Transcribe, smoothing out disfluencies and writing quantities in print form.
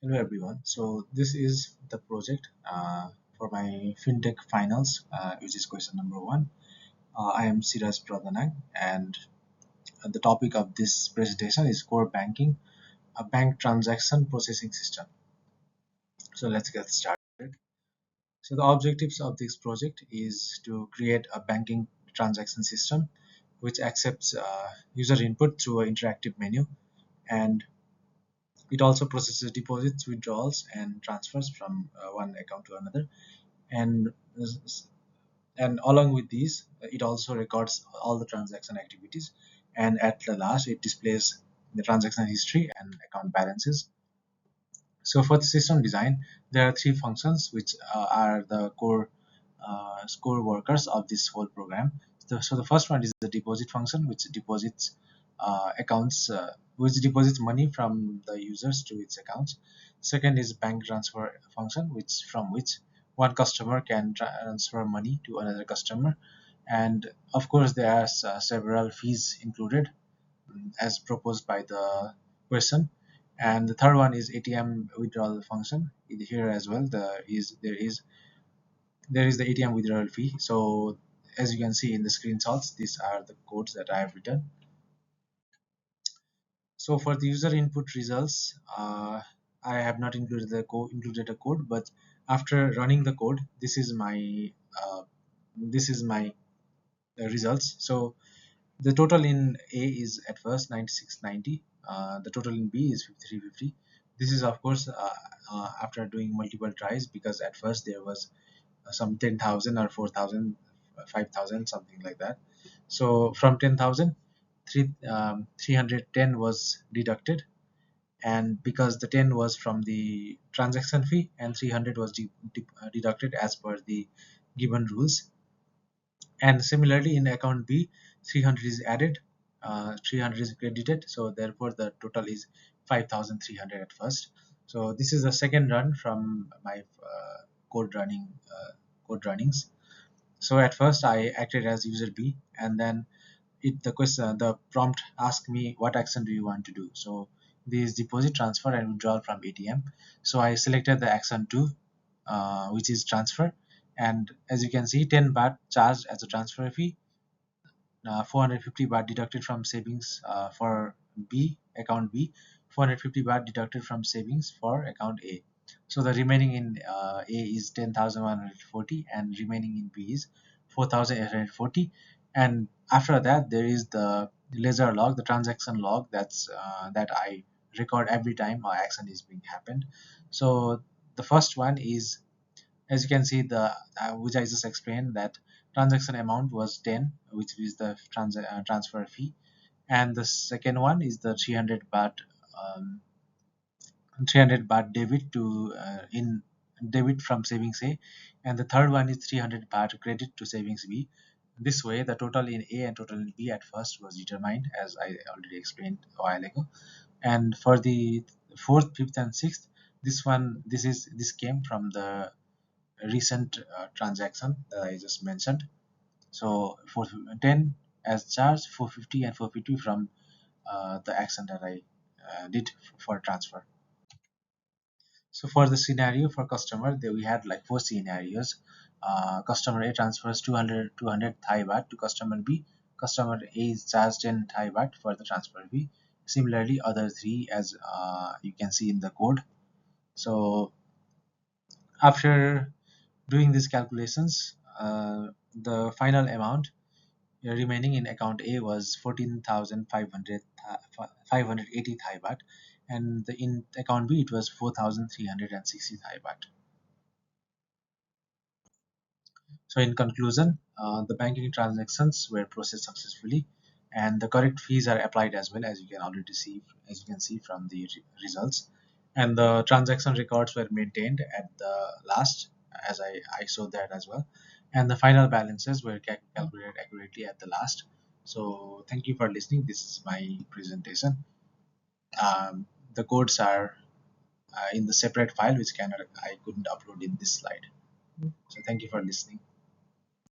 Hello everyone. So this is the project for my Fintech finals, which is question number one. I am Siraj Pradhanang, and the topic of this presentation is core banking, a bank transaction processing system. So let's get started. So the objectives of this project is to create a banking transaction system which accepts user input through an interactive menu, and it also processes deposits, withdrawals, and transfers from one account to another. And and along with these, it also records all the transaction activities. And at the last, it displays the transaction history and account balances. So for the system design, there are three functions which are the core workers of this whole program. So the first one is the deposit function, which deposits which deposits money from the users to its accounts. Second is bank transfer function, which one customer can transfer money to another customer, and of course there are several fees included as proposed by the person. And the third one is ATM withdrawal function. Here as well, there is the ATM withdrawal fee. So as you can see in the screenshots, these are the codes that I have written. So for the user input results, I have not included a code, but after running the code, this is my results. So the total in A is at first 9690. The total in B is 5350. This is of course after doing multiple tries, because at first there was some 10,000 or 4,000, 5,000, something like that. So from 10,000, 310 was deducted, and because the 10 was from the transaction fee and 300 was deducted as per the given rules. And similarly in account B, 300 is added, 300 is credited, so therefore the total is 5,300 at first. So this is the second run from my code running code runnings. So at first I acted as user B, and then the prompt asked me what action do you want to do. So this deposit, transfer, and withdrawal from ATM. So I selected the action 2, which is transfer, and as you can see, 10 baht charged as a transfer fee, 450 baht deducted from savings for B account B, 450 baht deducted from savings for account A. So the remaining in A is 10,140, and remaining in B is 4,840. And after that, there is the ledger log, the transaction log, that I record every time my action is being happened. So the first one is, as you can see, the which I just explained, that transaction amount was 10, which is the transfer fee, and the second one is the 300 baht, um, 300 baht debit to in debit from savings A, and the third one is 300 baht credit to savings B. This way the total in A and total in B at first was determined, as I already explained a while ago. And for the fourth, fifth, and sixth, this came from the recent transaction that I just mentioned. So 410 as charged, 450 and 450 from the action that I did for transfer. So for the scenario for customer, we had like four scenarios. Customer A transfers 200 Thai baht to customer B. Customer A is charged 10 Thai baht for the transfer fee. Similarly, other three, as you can see in the code. So after doing these calculations, the final amount remaining in account A was 14,500 580 Thai baht, and in account B it was 4,360 Thai baht. So in conclusion, the banking transactions were processed successfully, and the correct fees are applied as well, as you can see from the results. And the transaction records were maintained at the last, as I showed that as well. And the final balances were calculated accurately at the last. So thank you for listening. This is my presentation. The codes are in the separate file, which I couldn't upload in this slide. So thank you for listening.